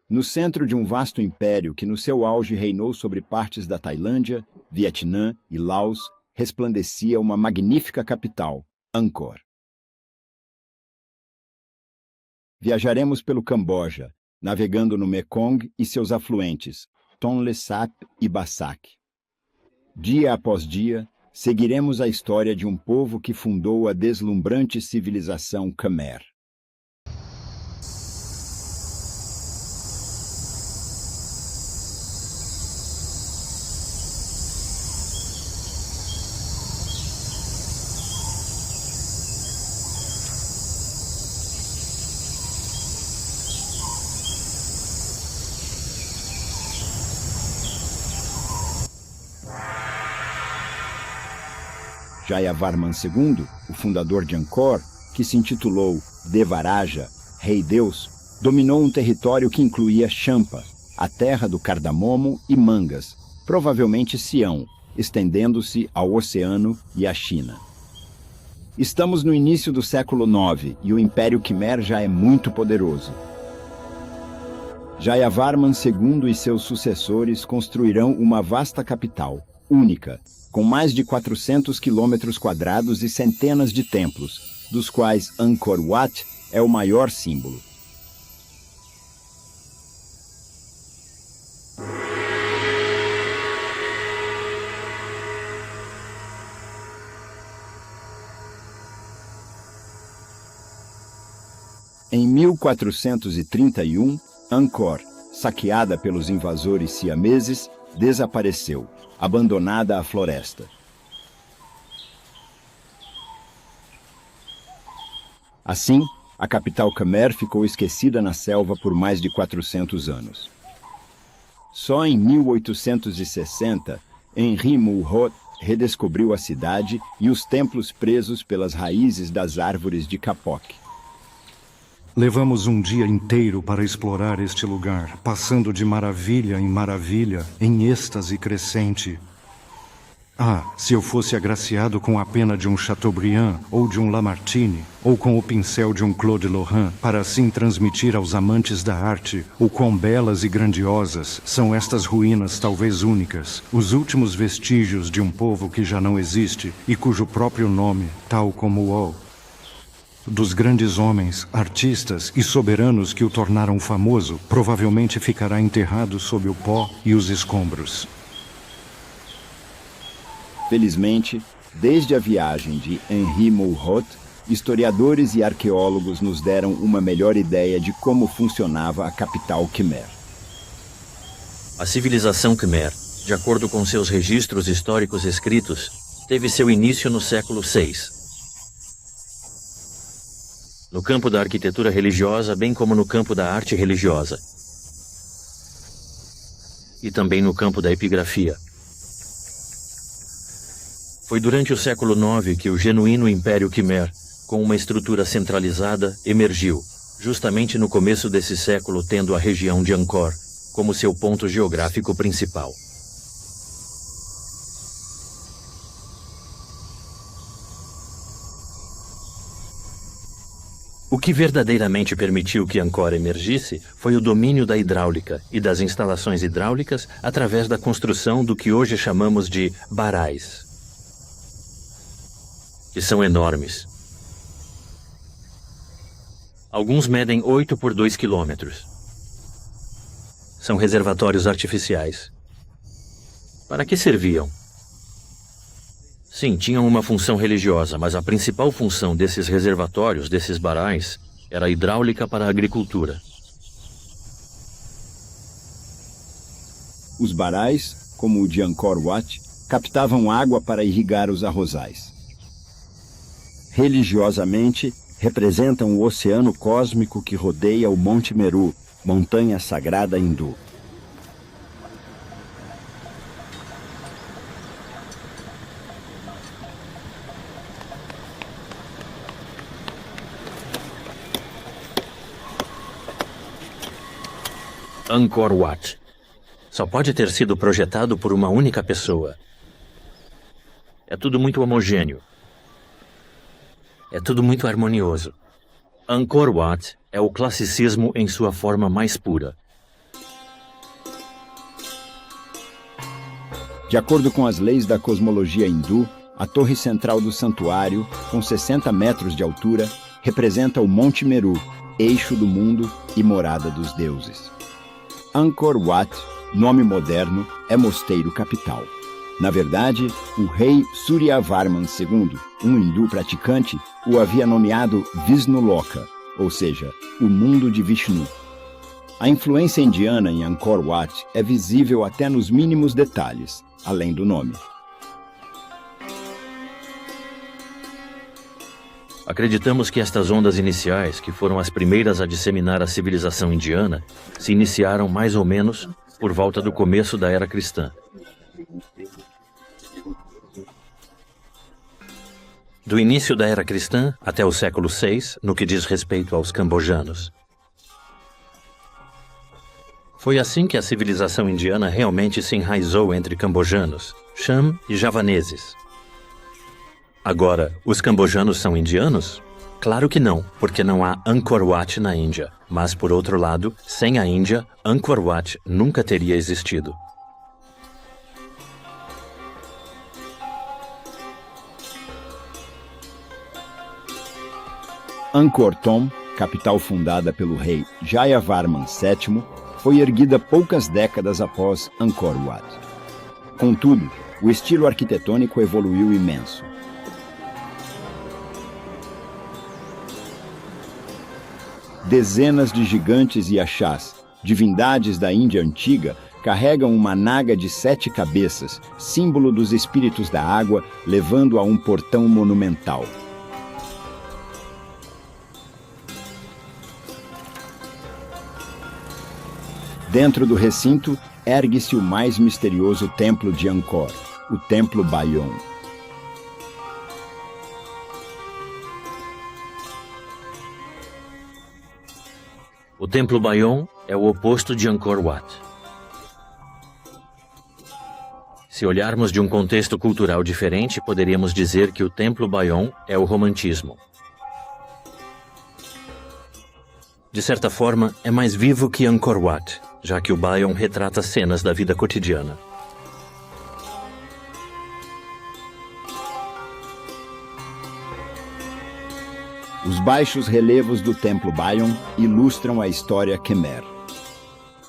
No centro de um vasto império que no seu auge reinou sobre partes da Tailândia, Vietnã e Laos, resplandecia uma magnífica capital, Angkor. Viajaremos pelo Camboja, navegando no Mekong e seus afluentes, Tonle Sap e Bassac. Dia após dia, seguiremos a história de um povo que fundou a deslumbrante civilização Khmer. Jayavarman II, o fundador de Angkor, que se intitulou Devaraja, Rei Deus, dominou um território que incluía Champa, a terra do cardamomo e mangas, provavelmente Sião, estendendo-se ao oceano e à China. Estamos no início do século IX e o Império Khmer já é muito poderoso. Jayavarman II e seus sucessores construirão uma vasta capital, única, com mais de 400 quilômetros quadrados e centenas de templos, dos quais Angkor Wat é o maior símbolo. Em 1431, Angkor, saqueada pelos invasores siameses, desapareceu, abandonada à floresta. Assim, a capital Khmer ficou esquecida na selva por mais de 400 anos. Só em 1860, Henry Mulhot redescobriu a cidade e os templos presos pelas raízes das árvores de Kapok. Levamos um dia inteiro para explorar este lugar, passando de maravilha em maravilha, em êxtase crescente. Ah, se eu fosse agraciado com a pena de um Chateaubriand, ou de um Lamartine, ou com o pincel de um Claude Lorrain, para assim transmitir aos amantes da arte o quão belas e grandiosas são estas ruínas talvez únicas, os últimos vestígios de um povo que já não existe e cujo próprio nome, tal como o dos grandes homens, artistas e soberanos que o tornaram famoso, provavelmente ficará enterrado sob o pó e os escombros. Felizmente, desde a viagem de Henry Mulhot, historiadores e arqueólogos nos deram uma melhor ideia de como funcionava a capital Khmer. A civilização Khmer, de acordo com seus registros históricos escritos, teve seu início no século VI. No campo da arquitetura religiosa, bem como no campo da arte religiosa. E também no campo da epigrafia. Foi durante o século IX que o genuíno Império Khmer, com uma estrutura centralizada, emergiu, justamente no começo desse século, tendo a região de Angkor como seu ponto geográfico principal. O que verdadeiramente permitiu que Angkor emergisse foi o domínio da hidráulica e das instalações hidráulicas através da construção do que hoje chamamos de barais, que são enormes. Alguns medem 8 por 2 quilômetros. São reservatórios artificiais. Para que serviam? Sim, tinham uma função religiosa, mas a principal função desses reservatórios, desses barais, era a hidráulica para a agricultura. Os barais, como o de Angkor Wat, captavam água para irrigar os arrozais. Religiosamente, representam o oceano cósmico que rodeia o Monte Meru, montanha sagrada hindu. Angkor Wat. Só pode ter sido projetado por uma única pessoa. É tudo muito homogêneo. É tudo muito harmonioso. Angkor Wat é o classicismo em sua forma mais pura. De acordo com as leis da cosmologia hindu, a torre central do santuário, com 60 metros de altura, representa o Monte Meru, eixo do mundo e morada dos deuses. Angkor Wat, nome moderno, é mosteiro capital. Na verdade, o rei Suryavarman II, um hindu praticante, o havia nomeado Vishnuloka, ou seja, o mundo de Vishnu. A influência indiana em Angkor Wat é visível até nos mínimos detalhes, além do nome. Acreditamos que estas ondas iniciais, que foram as primeiras a disseminar a civilização indiana, se iniciaram mais ou menos por volta do começo da era cristã. Do início da era cristã até o século VI, no que diz respeito aos cambojanos. Foi assim que a civilização indiana realmente se enraizou entre cambojanos, cham e javaneses. Agora, os cambojanos são indianos? Claro que não, porque não há Angkor Wat na Índia. Mas, por outro lado, sem a Índia, Angkor Wat nunca teria existido. Angkor Thom, capital fundada pelo rei Jayavarman VII, foi erguida poucas décadas após Angkor Wat. Contudo, o estilo arquitetônico evoluiu imenso. Dezenas de gigantes e achás, divindades da Índia antiga, carregam uma naga de 7 cabeças, símbolo dos espíritos da água, levando a um portão monumental. Dentro do recinto, ergue-se o mais misterioso templo de Angkor, o Templo Bayon. O Templo Bayon é o oposto de Angkor Wat. Se olharmos de um contexto cultural diferente, poderíamos dizer que o Templo Bayon é o romantismo. De certa forma, é mais vivo que Angkor Wat, já que o Bayon retrata cenas da vida cotidiana. Os baixos relevos do Templo Bayon ilustram a história Khmer.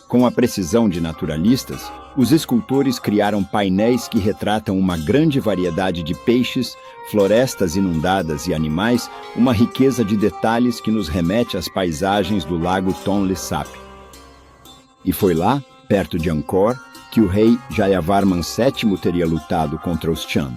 Com a precisão de naturalistas, os escultores criaram painéis que retratam uma grande variedade de peixes, florestas inundadas e animais, uma riqueza de detalhes que nos remete às paisagens do lago Tonle Sap. E foi lá, perto de Angkor, que o rei Jayavarman VII teria lutado contra os Cham.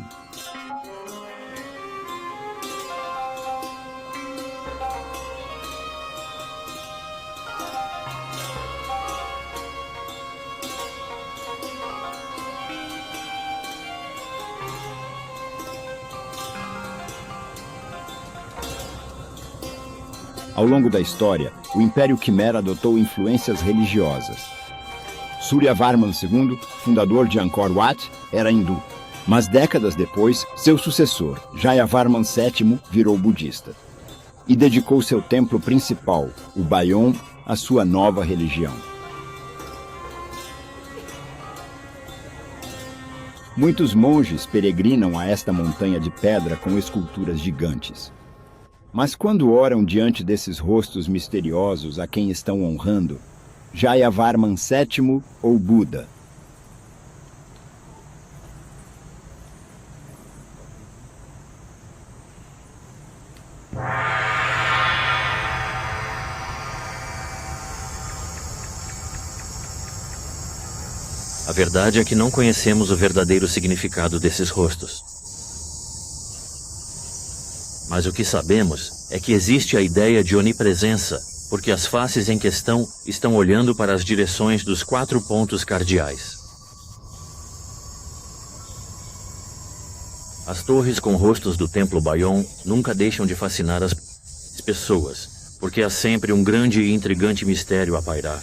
Ao longo da história, o Império Khmer adotou influências religiosas. Suryavarman II, fundador de Angkor Wat, era hindu, mas décadas depois, seu sucessor, Jayavarman VII, virou budista e dedicou seu templo principal, o Bayon, à sua nova religião. Muitos monges peregrinam a esta montanha de pedra com esculturas gigantes. Mas quando oram diante desses rostos misteriosos a quem estão honrando, Jayavarman VII ou Buda? A verdade é que não conhecemos o verdadeiro significado desses rostos. Mas o que sabemos é que existe a ideia de onipresença, porque as faces em questão estão olhando para as direções dos 4 pontos cardeais. As torres com rostos do Templo Bayon nunca deixam de fascinar as pessoas, porque há sempre um grande e intrigante mistério a pairar.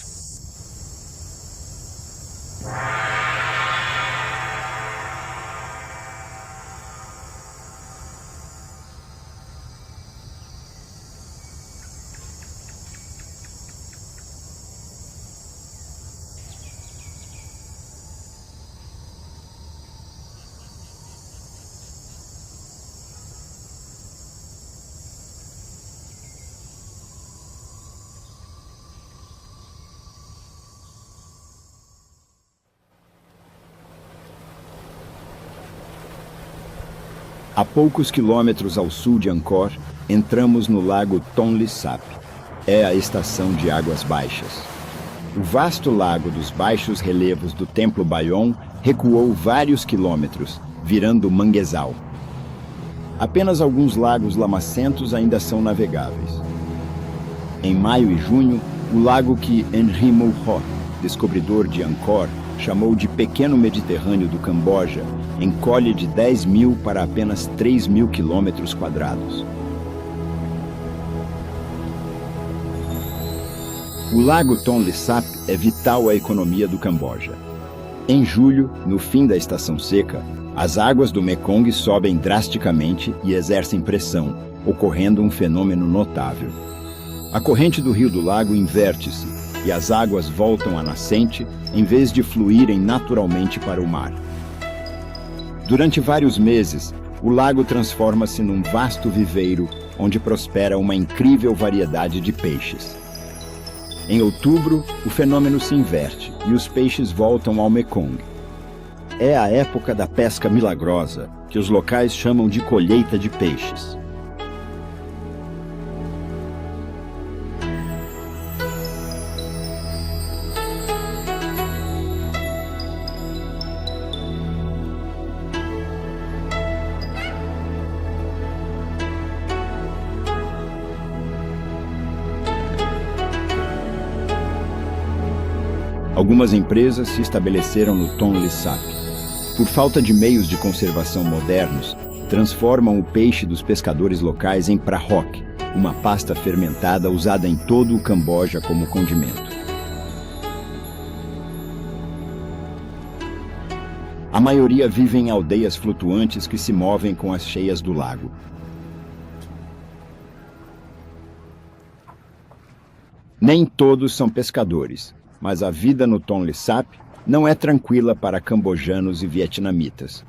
A poucos quilômetros ao sul de Angkor, entramos no lago Tonle Sap. É a estação de águas baixas. O vasto lago dos baixos relevos do Templo Bayon recuou vários quilômetros, virando manguezal. Apenas alguns lagos lamacentos ainda são navegáveis. Em maio e junho, o lago que Henry Mulhot, descobridor de Angkor, chamou de Pequeno Mediterrâneo do Camboja, encolhe de 10.000 para apenas 3.000 quilômetros quadrados. O lago Tonle Sap é vital à economia do Camboja. Em julho, no fim da estação seca, as águas do Mekong sobem drasticamente e exercem pressão, ocorrendo um fenômeno notável. A corrente do rio do lago inverte-se e as águas voltam à nascente em vez de fluírem naturalmente para o mar. Durante vários meses, o lago transforma-se num vasto viveiro onde prospera uma incrível variedade de peixes. Em outubro, o fenômeno se inverte e os peixes voltam ao Mekong. É a época da pesca milagrosa, que os locais chamam de colheita de peixes. Algumas empresas se estabeleceram no Tonle Sap. Por falta de meios de conservação modernos, transformam o peixe dos pescadores locais em prahok, uma pasta fermentada usada em todo o Camboja como condimento. A maioria vive em aldeias flutuantes que se movem com as cheias do lago. Nem todos são pescadores, mas a vida no Tonle Sap não é tranquila para cambojanos e vietnamitas.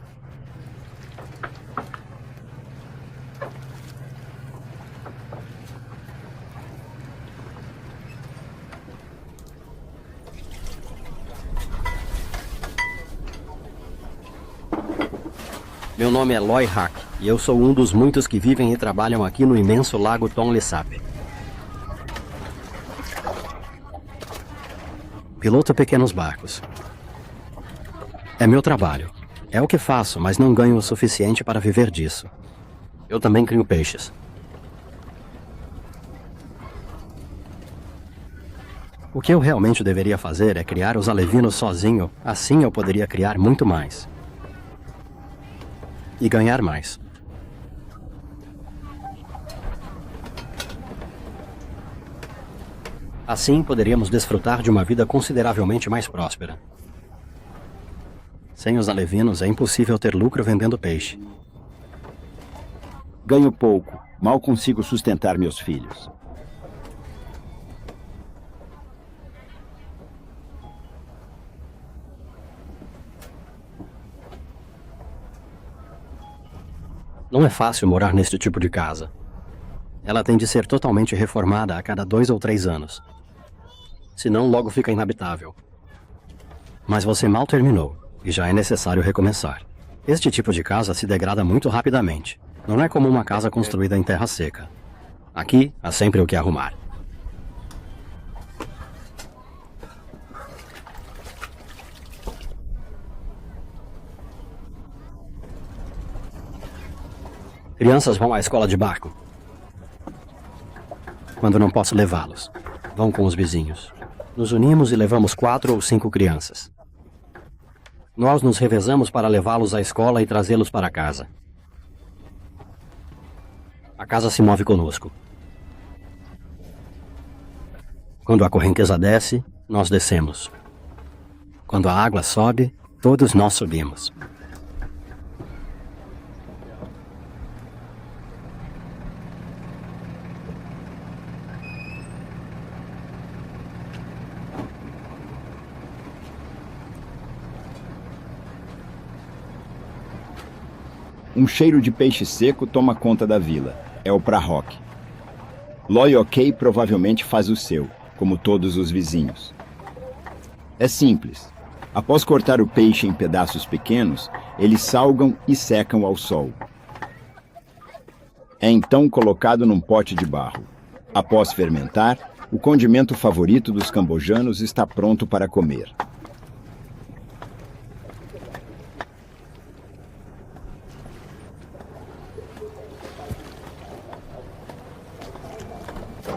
Meu nome é Loy Hak e eu sou um dos muitos que vivem e trabalham aqui no imenso lago Tonle Sap. Piloto pequenos barcos. É meu trabalho. É o que faço, mas não ganho o suficiente para viver disso. Eu também crio peixes. O que eu realmente deveria fazer é criar os alevinos sozinho, assim eu poderia criar muito mais. E ganhar mais. Assim, poderíamos desfrutar de uma vida consideravelmente mais próspera. Sem os alevinos, é impossível ter lucro vendendo peixe. Ganho pouco, mal consigo sustentar meus filhos. Não é fácil morar neste tipo de casa. Ela tem de ser totalmente reformada a cada 2 ou 3 anos. Senão logo fica inabitável. Mas você mal terminou, e já é necessário recomeçar. Este tipo de casa se degrada muito rapidamente. Não é como uma casa construída em terra seca. Aqui, há sempre o que arrumar. Crianças vão à escola de barco. Quando não posso levá-los, vão com os vizinhos. Nos unimos e levamos 4 ou 5 crianças. Nós nos revezamos para levá-los à escola e trazê-los para casa. A casa se move conosco. Quando a correnteza desce, nós descemos. Quando a água sobe, todos nós subimos. Um cheiro de peixe seco toma conta da vila. É o prahok. Loy Ok provavelmente faz o seu, como todos os vizinhos. É simples. Após cortar o peixe em pedaços pequenos, eles salgam e secam ao sol. É então colocado num pote de barro. Após fermentar, o condimento favorito dos cambojanos está pronto para comer.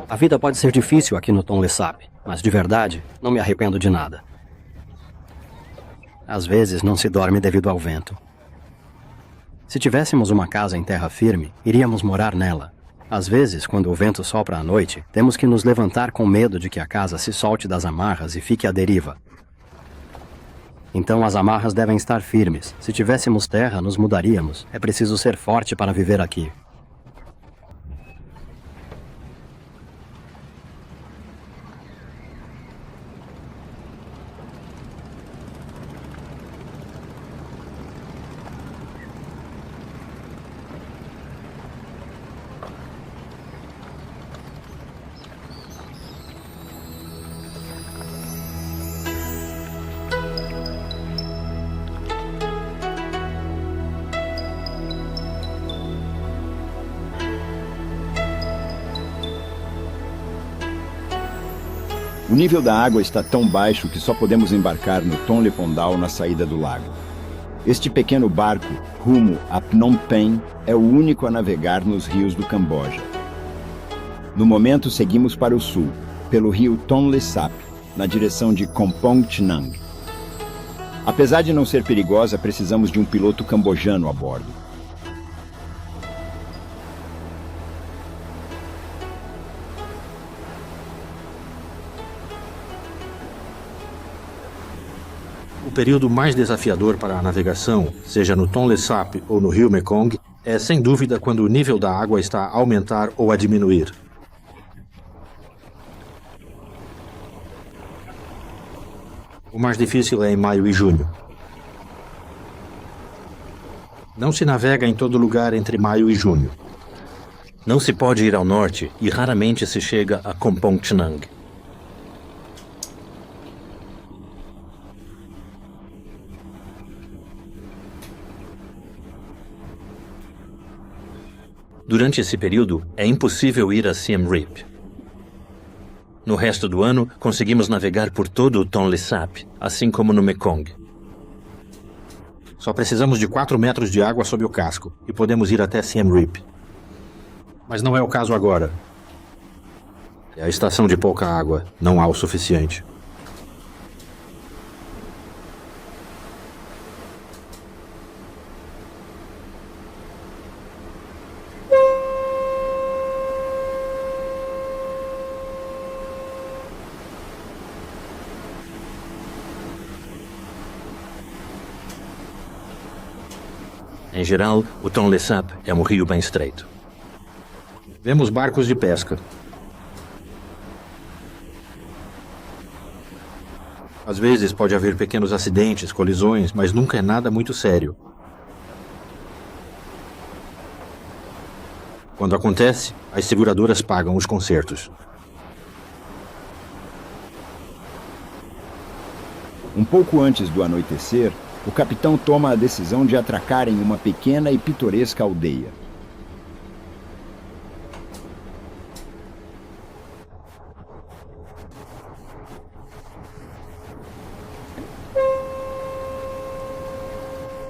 A vida pode ser difícil aqui no Tonle Sap, mas de verdade, não me arrependo de nada. Às vezes não se dorme devido ao vento. Se tivéssemos uma casa em terra firme, iríamos morar nela. Às vezes, quando o vento sopra à noite, temos que nos levantar com medo de que a casa se solte das amarras e fique à deriva. Então as amarras devem estar firmes. Se tivéssemos terra, nos mudaríamos. É preciso ser forte para viver aqui. O nível da água está tão baixo que só podemos embarcar no Tonle Pondal na saída do lago. Este pequeno barco, rumo a Phnom Penh, é o único a navegar nos rios do Camboja. No momento, seguimos para o sul, pelo rio Tonle Sap, na direção de Kompong Chnang. Apesar de não ser perigosa, precisamos de um piloto cambojano a bordo. O período mais desafiador para a navegação, seja no Tonle Sap ou no rio Mekong, é sem dúvida quando o nível da água está a aumentar ou a diminuir. O mais difícil é em maio e junho. Não se navega em todo lugar entre maio e junho. Não se pode ir ao norte e raramente se chega a Kompong Chnang. Durante esse período, é impossível ir a Siem Reap. No resto do ano, conseguimos navegar por todo o Tonle Sap, assim como no Mekong. Só precisamos de 4 metros de água sob o casco e podemos ir até Siem Reap. Mas não é o caso agora. É a estação de pouca água, não há o suficiente. Em geral, o Tonle Sap é um rio bem estreito. Vemos barcos de pesca. Às vezes pode haver pequenos acidentes, colisões, mas nunca é nada muito sério. Quando acontece, as seguradoras pagam os consertos. Um pouco antes do anoitecer, o capitão toma a decisão de atracar em uma pequena e pitoresca aldeia.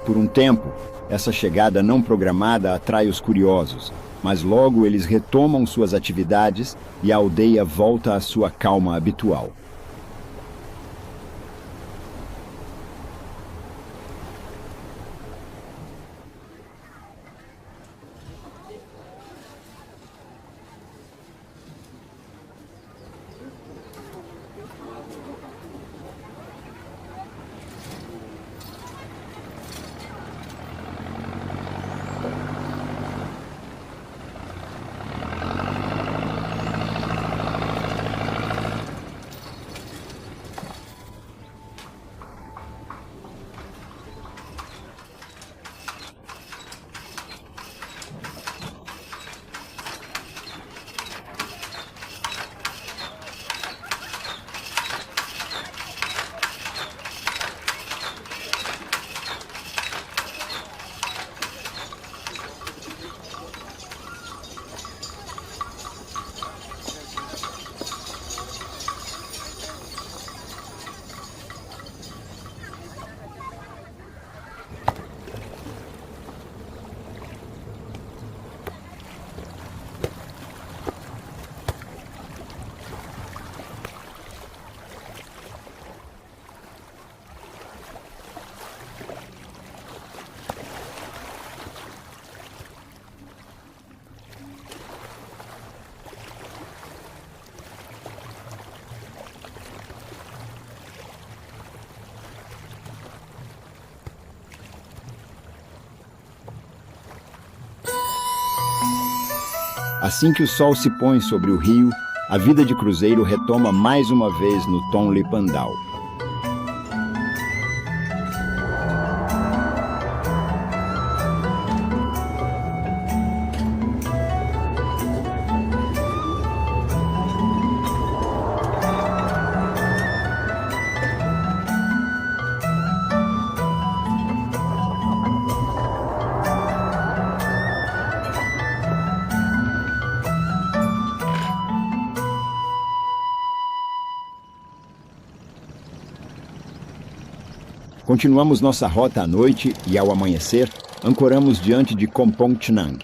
Por um tempo, essa chegada não programada atrai os curiosos, mas logo eles retomam suas atividades e a aldeia volta à sua calma habitual. Assim que o sol se põe sobre o rio, a vida de cruzeiro retoma mais uma vez no Tonle Pandau. Continuamos nossa rota à noite e, ao amanhecer, ancoramos diante de Kompong Chnang.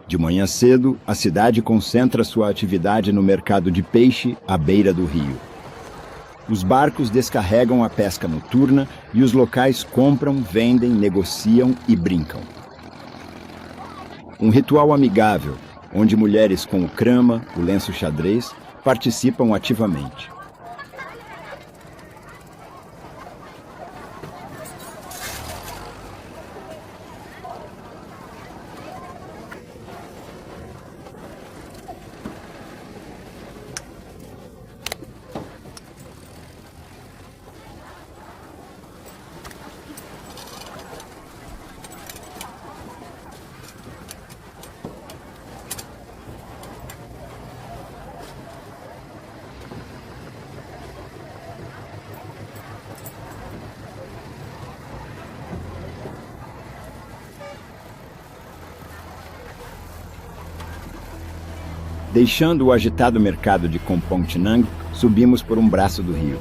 De manhã cedo, a cidade concentra sua atividade no mercado de peixe à beira do rio. Os barcos descarregam a pesca noturna e os locais compram, vendem, negociam e brincam. Um ritual amigável, onde mulheres com o crama, o lenço xadrez, participam ativamente. Deixando o agitado mercado de Kompong Chnang, subimos por um braço do rio.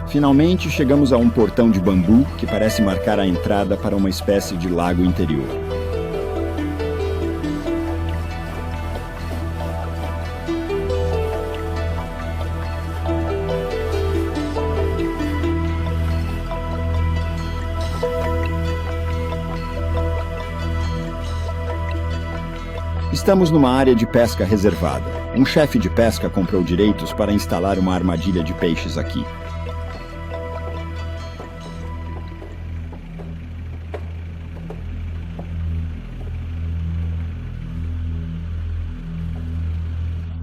Finalmente, chegamos a um portão de bambu que parece marcar a entrada para uma espécie de lago interior. Estamos numa área de pesca reservada. Um chefe de pesca comprou direitos para instalar uma armadilha de peixes aqui.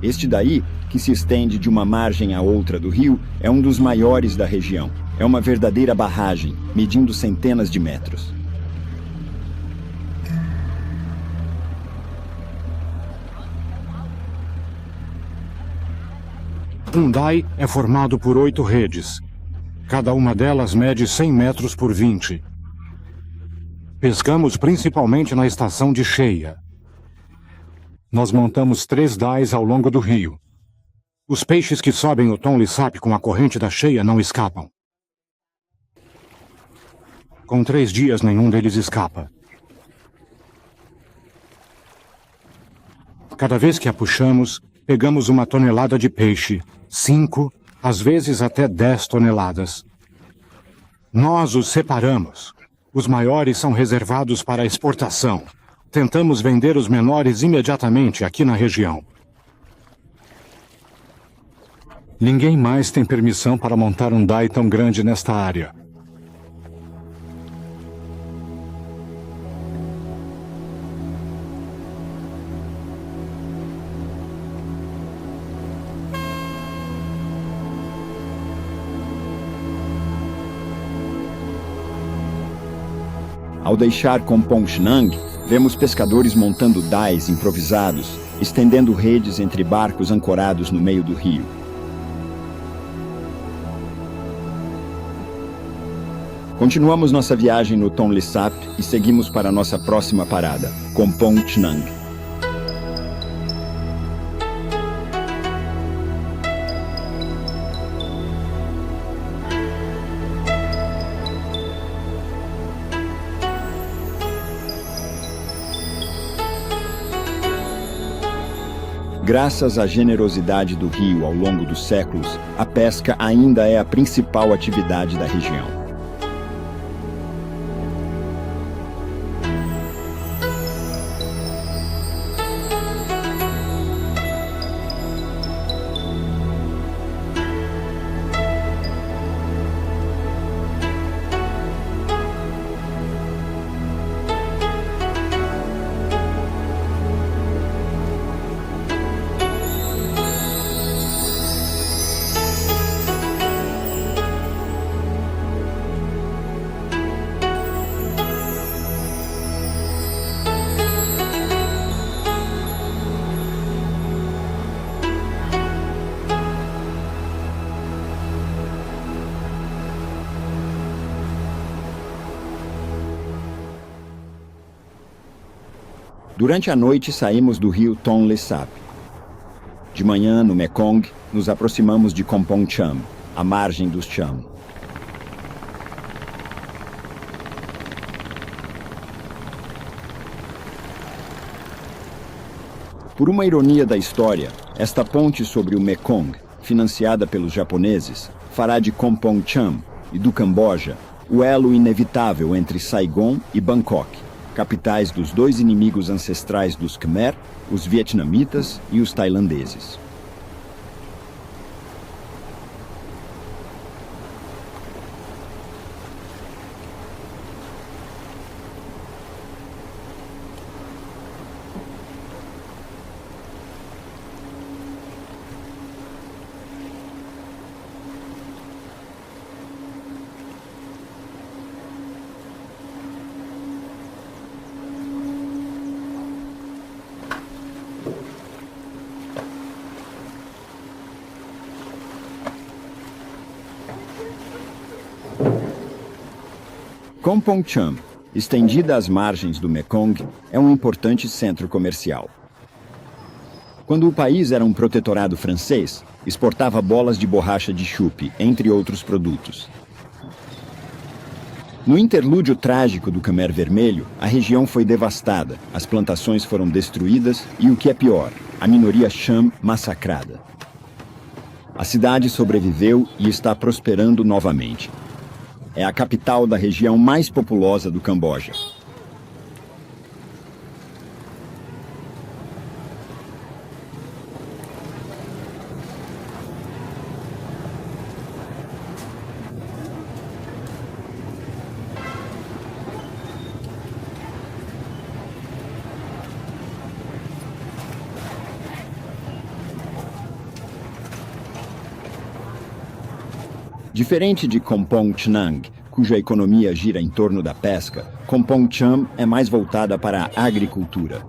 Este daí, que se estende de uma margem à outra do rio, é um dos maiores da região. É uma verdadeira barragem, medindo centenas de metros. Um dai é formado por 8 redes. Cada uma delas mede 100 metros por 20. Pescamos principalmente na estação de cheia. Nós montamos 3 dais ao longo do rio. Os peixes que sobem o Tonle Sap com a corrente da cheia não escapam. Com 3 dias, nenhum deles escapa. Cada vez que a puxamos, pegamos uma tonelada de peixe, 5, às vezes até 10 toneladas. Nós os separamos. Os maiores são reservados para exportação. Tentamos vender os menores imediatamente aqui na região. Ninguém mais tem permissão para montar um dai tão grande nesta área. Ao deixar Kompong Chnang, vemos pescadores montando dais improvisados, estendendo redes entre barcos ancorados no meio do rio. Continuamos nossa viagem no Tonle Sap e seguimos para nossa próxima parada, Kompong Chnang. Graças à generosidade do rio ao longo dos séculos, a pesca ainda é a principal atividade da região. Durante a noite saímos do rio Tonle Sap. De manhã, no Mekong, nos aproximamos de Kompong Cham, à margem dos Cham. Por uma ironia da história, esta ponte sobre o Mekong, financiada pelos japoneses, fará de Kompong Cham e do Camboja o elo inevitável entre Saigon e Bangkok, capitais dos dois inimigos ancestrais dos Khmer, os vietnamitas e os tailandeses. Kompong Cham, estendida às margens do Mekong, é um importante centro comercial. Quando o país era um protetorado francês, exportava bolas de borracha de chupe, entre outros produtos. No interlúdio trágico do Khmer Vermelho, a região foi devastada, as plantações foram destruídas e, o que é pior, a minoria Cham massacrada. A cidade sobreviveu e está prosperando novamente. É a capital da região mais populosa do Camboja. Diferente de Kompong Chnang, cuja economia gira em torno da pesca, Kompong Cham é mais voltada para a agricultura.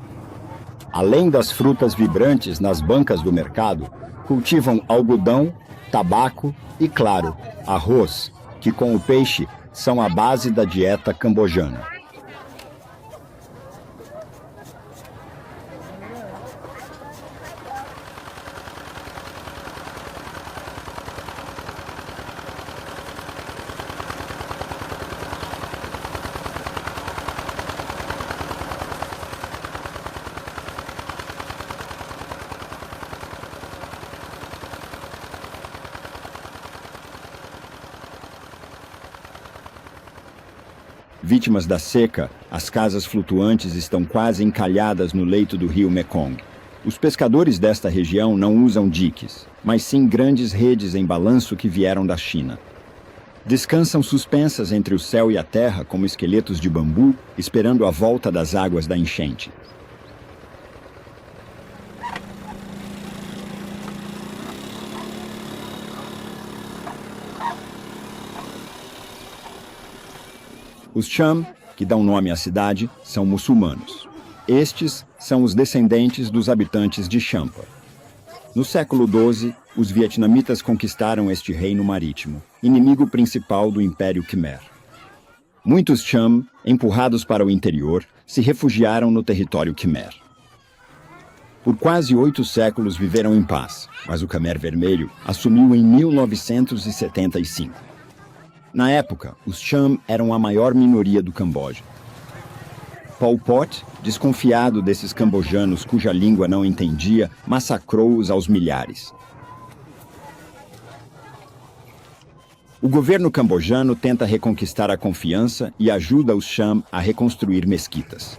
Além das frutas vibrantes nas bancas do mercado, cultivam algodão, tabaco e, claro, arroz, que com o peixe são a base da dieta cambojana. Vítimas da seca, as casas flutuantes estão quase encalhadas no leito do rio Mekong. Os pescadores desta região não usam diques, mas sim grandes redes em balanço que vieram da China. Descansam suspensas entre o céu e a terra como esqueletos de bambu, esperando a volta das águas da enchente. Os Cham, que dão nome à cidade, são muçulmanos. Estes são os descendentes dos habitantes de Champa. No século XII, os vietnamitas conquistaram este reino marítimo, inimigo principal do Império Khmer. Muitos Cham, empurrados para o interior, se refugiaram no território Khmer. Por quase 8 séculos viveram em paz, mas o Khmer Vermelho assumiu em 1975. Na época, os Cham eram a maior minoria do Camboja. Pol Pot, desconfiado desses cambojanos cuja língua não entendia, massacrou-os aos milhares. O governo cambojano tenta reconquistar a confiança e ajuda os Cham a reconstruir mesquitas.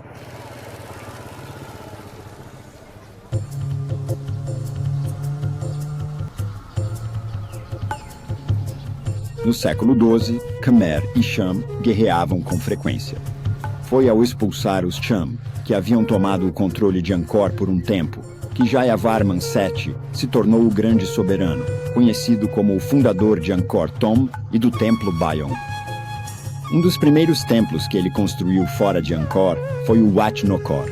No século XII, Khmer e Cham guerreavam com frequência. Foi ao expulsar os Cham, que haviam tomado o controle de Angkor por um tempo, que Jayavarman VII se tornou o grande soberano, conhecido como o fundador de Angkor Thom e do Templo Bayon. Um dos primeiros templos que ele construiu fora de Angkor foi o Wat Nokor.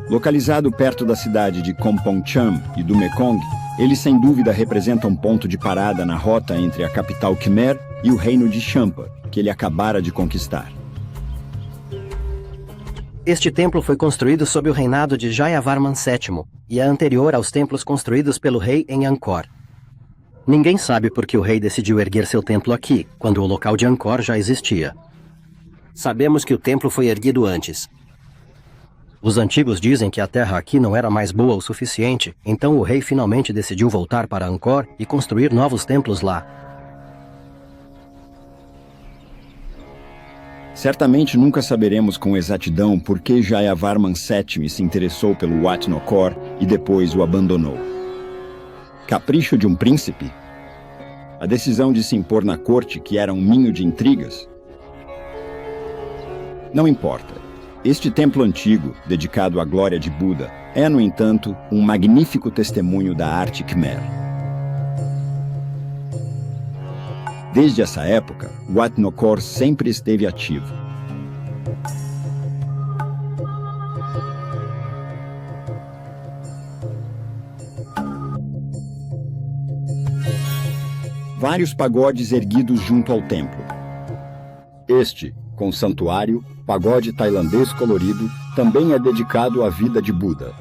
Localizado perto da cidade de Kompong Cham e do Mekong, ele sem dúvida representa um ponto de parada na rota entre a capital Khmer e o reino de Champa, que ele acabara de conquistar. Este templo foi construído sob o reinado de Jayavarman VII e é anterior aos templos construídos pelo rei em Angkor. Ninguém sabe por que o rei decidiu erguer seu templo aqui, quando o local de Angkor já existia. Sabemos que o templo foi erguido antes. Os antigos dizem que a terra aqui não era mais boa o suficiente, então o rei finalmente decidiu voltar para Angkor e construir novos templos lá. Certamente nunca saberemos com exatidão por que Jayavarman VII se interessou pelo Wat Nokor e depois o abandonou. Capricho de um príncipe? A decisão de se impor na corte, que era um ninho de intrigas? Não importa. Este templo antigo, dedicado à glória de Buda, é, no entanto, um magnífico testemunho da arte Khmer. Desde essa época, Wat Nokor sempre esteve ativo. Vários pagodes erguidos junto ao templo. Este, com santuário, pagode tailandês colorido, também é dedicado à vida de Buda.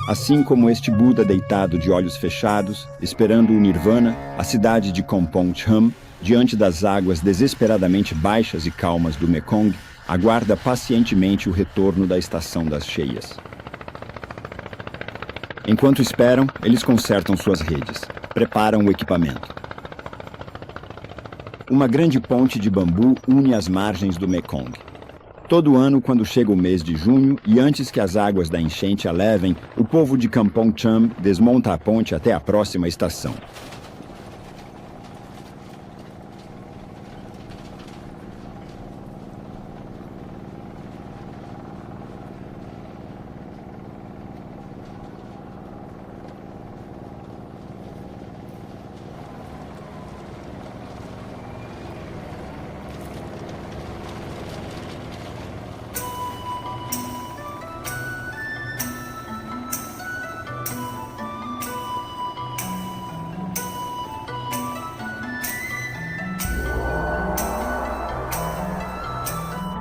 Assim como este Buda deitado de olhos fechados, esperando o Nirvana, a cidade de Kompong Cham, diante das águas desesperadamente baixas e calmas do Mekong, aguarda pacientemente o retorno da estação das cheias. Enquanto esperam, eles consertam suas redes, preparam o equipamento. Uma grande ponte de bambu une as margens do Mekong. Todo ano, quando chega o mês de junho e antes que as águas da enchente a levem, o povo de Kampong Cham desmonta a ponte até a próxima estação.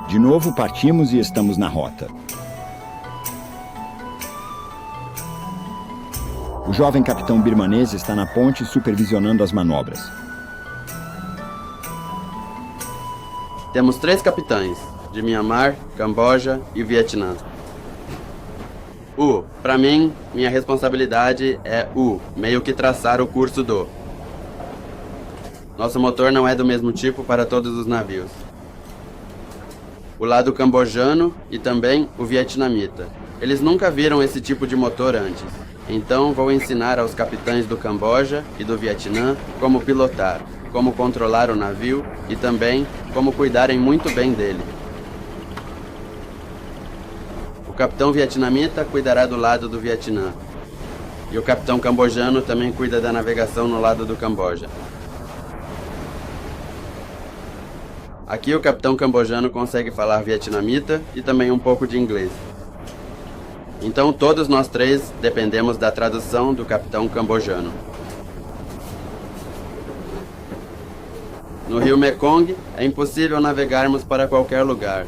De novo partimos e estamos na rota. O jovem capitão birmanês está na ponte supervisionando as manobras. Temos 3 capitães, de Myanmar, Camboja e Vietnã. Para mim, minha responsabilidade é meio que traçar o curso do. Nosso motor não é do mesmo tipo para todos os navios. O lado cambojano e também o vietnamita. Eles nunca viram esse tipo de motor antes. Então vou ensinar aos capitães do Camboja e do Vietnã como pilotar, como controlar o navio e também como cuidarem muito bem dele. O capitão vietnamita cuidará do lado do Vietnã. E o capitão cambojano também cuida da navegação no lado do Camboja. Aqui o capitão cambojano consegue falar vietnamita e também um pouco de inglês. Então todos nós três dependemos da tradução do capitão cambojano. No rio Mekong é impossível navegarmos para qualquer lugar.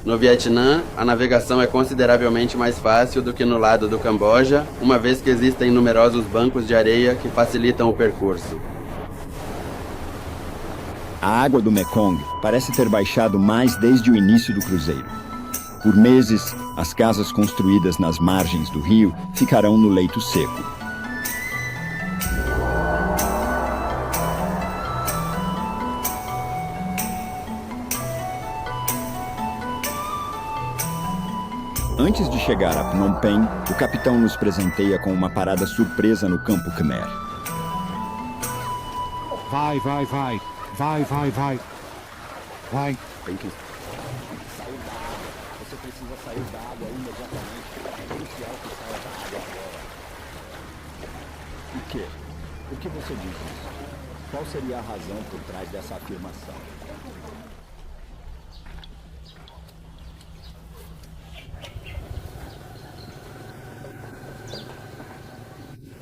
No Vietnã, a navegação é consideravelmente mais fácil do que no lado do Camboja, uma vez que existem numerosos bancos de areia que facilitam o percurso. A água do Mekong parece ter baixado mais desde o início do cruzeiro. Por meses, as casas construídas nas margens do rio ficarão no leito seco. Antes de chegar a Phnom Penh, o capitão nos presenteia com uma parada surpresa no campo Khmer. Vai, vai, vai. Vai, vai, vai. Vai. Tem que sair da água. Você precisa sair da água imediatamente. É crucial que saia da água agora. O quê? O que você diz isso? Qual seria a razão por trás dessa afirmação?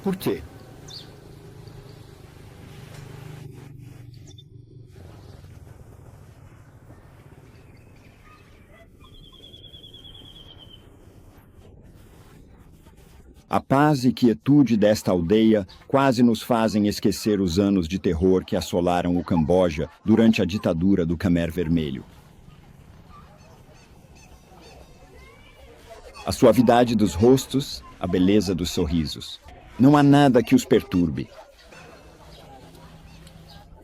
Por quê? A paz e quietude desta aldeia quase nos fazem esquecer os anos de terror que assolaram o Camboja durante a ditadura do Khmer Vermelho. A suavidade dos rostos, a beleza dos sorrisos. Não há nada que os perturbe.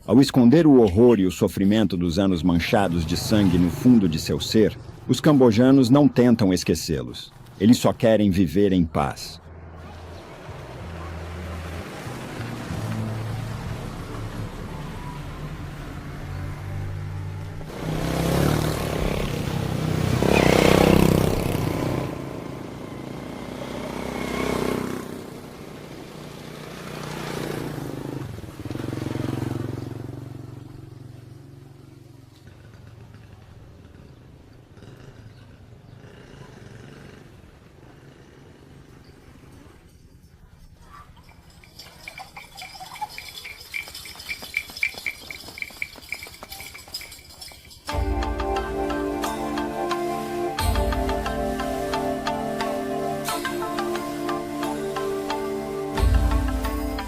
Ao esconder o horror e o sofrimento dos anos manchados de sangue no fundo de seu ser, os cambojanos não tentam esquecê-los. Eles só querem viver em paz.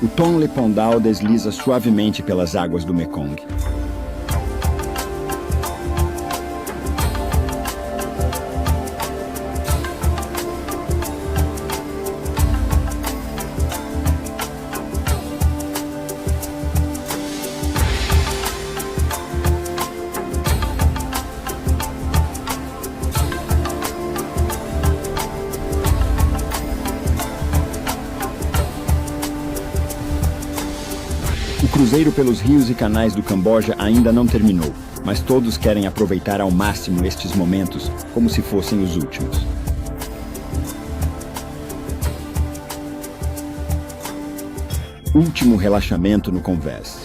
O Ton Lepondal desliza suavemente pelas águas do Mekong. O cruzeiro pelos rios e canais do Camboja ainda não terminou, mas todos querem aproveitar ao máximo estes momentos como se fossem os últimos. Último relaxamento no convés.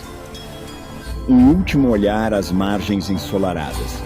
Um último olhar às margens ensolaradas.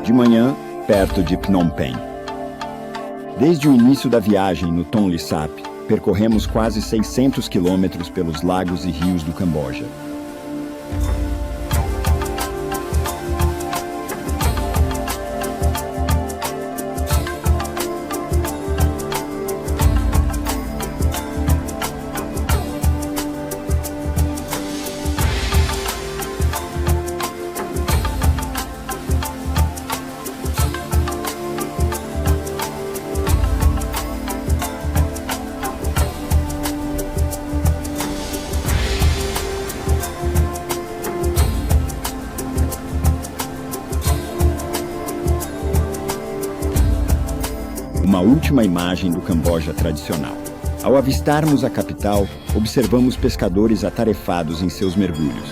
De manhã, perto de Phnom Penh. Desde o início da viagem no Tonle Sap, percorremos quase 600 quilômetros pelos lagos e rios do Camboja. última imagem do Camboja tradicional. Ao avistarmos a capital, observamos pescadores atarefados em seus mergulhos.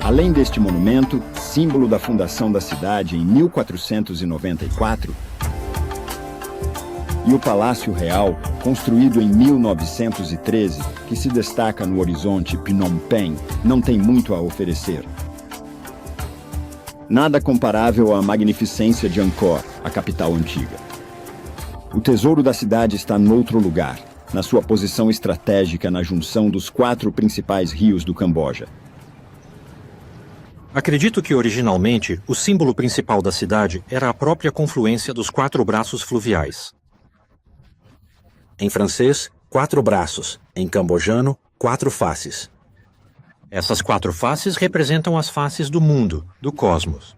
Além deste monumento, símbolo da fundação da cidade em 1494, e o Palácio Real, construído em 1913, que se destaca no horizonte Phnom Penh, não tem muito a oferecer. Nada comparável à magnificência de Angkor, a capital antiga. O tesouro da cidade está noutro lugar, na sua posição estratégica na junção dos 4 principais rios do Camboja. Acredito que originalmente o símbolo principal da cidade era a própria confluência dos 4 braços fluviais. Em francês, 4 braços. Em cambojano, 4 faces. Essas 4 faces representam as faces do mundo, do cosmos.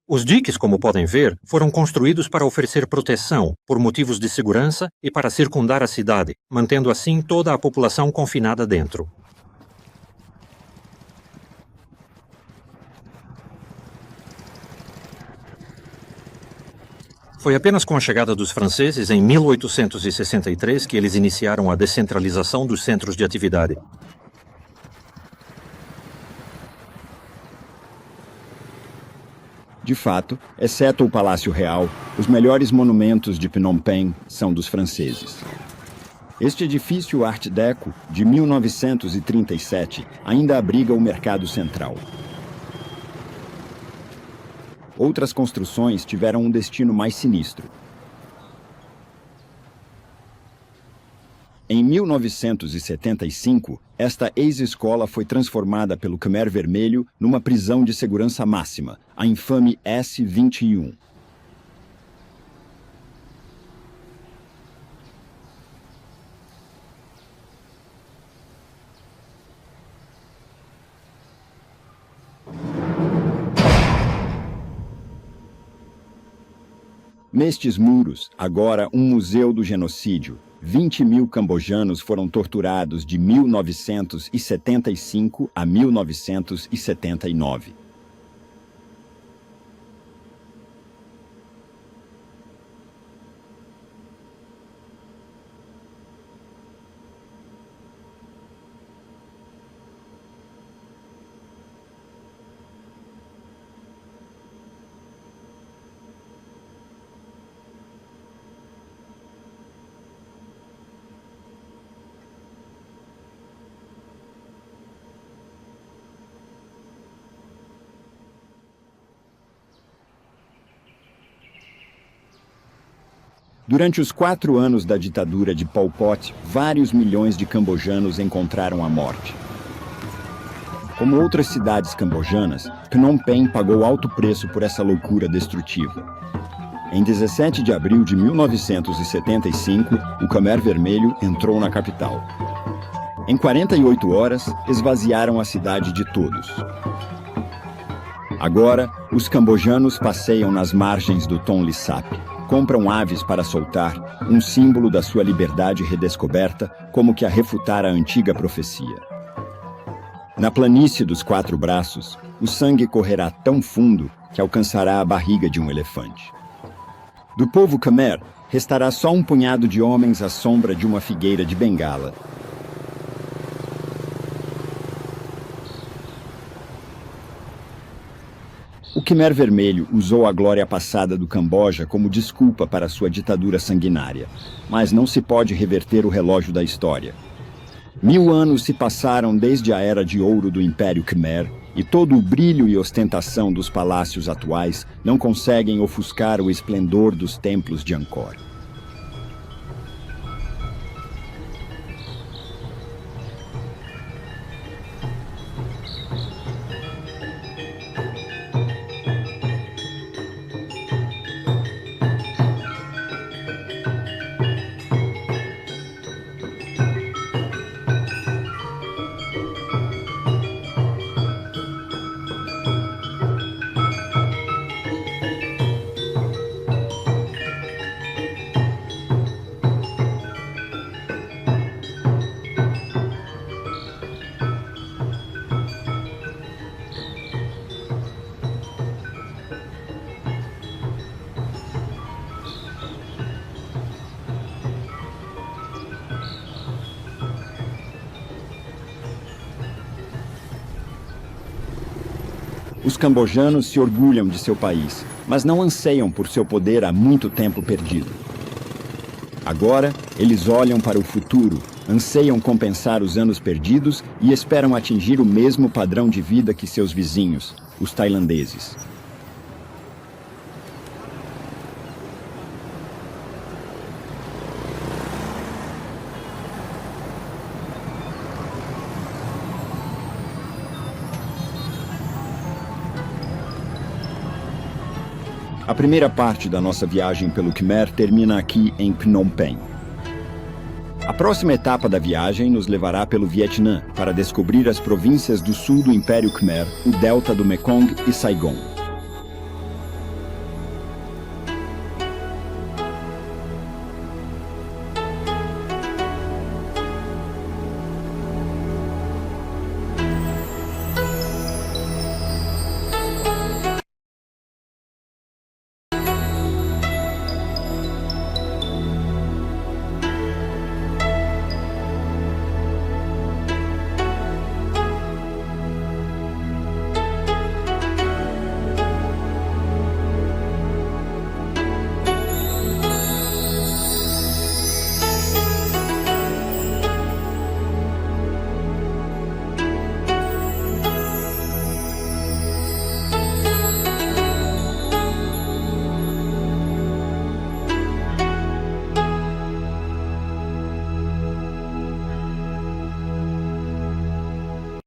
Os diques, como podem ver, foram construídos para oferecer proteção, por motivos de segurança e para circundar a cidade, mantendo assim toda a população confinada dentro. Foi apenas com a chegada dos franceses em 1863 que eles iniciaram a descentralização dos centros de atividade. De fato, exceto o Palácio Real, os melhores monumentos de Phnom Penh são dos franceses. Este edifício Art Deco, de 1937, ainda abriga o mercado central. Outras construções tiveram um destino mais sinistro. Em 1975, esta ex-escola foi transformada pelo Khmer Vermelho numa prisão de segurança máxima, a infame S-21. Nestes muros, agora um museu do genocídio, 20.000 cambojanos foram torturados de 1975 a 1979. Durante os 4 anos da ditadura de Pol Pot, vários milhões de cambojanos encontraram a morte. Como outras cidades cambojanas, Phnom Penh pagou alto preço por essa loucura destrutiva. Em 17 de abril de 1975, o Khmer Vermelho entrou na capital. Em 48 horas, esvaziaram a cidade de todos. Agora, os cambojanos passeiam nas margens do Tonle Sap. Compram aves para soltar, um símbolo da sua liberdade redescoberta, como que a refutar a antiga profecia. Na planície dos 4 braços, o sangue correrá tão fundo que alcançará a barriga de um elefante. Do povo Khmer, restará só um punhado de homens à sombra de uma figueira de bengala. O Khmer Vermelho usou a glória passada do Camboja como desculpa para sua ditadura sanguinária, mas não se pode reverter o relógio da história. 1000 anos se passaram desde a era de ouro do Império Khmer e todo o brilho e ostentação dos palácios atuais não conseguem ofuscar o esplendor dos templos de Angkor. Os cambojanos se orgulham de seu país, mas não anseiam por seu poder há muito tempo perdido. Agora, eles olham para o futuro, anseiam compensar os anos perdidos e esperam atingir o mesmo padrão de vida que seus vizinhos, os tailandeses. A primeira parte da nossa viagem pelo Khmer termina aqui em Phnom Penh. A próxima etapa da viagem nos levará pelo Vietnã para descobrir as províncias do sul do Império Khmer, o delta do Mekong e Saigon.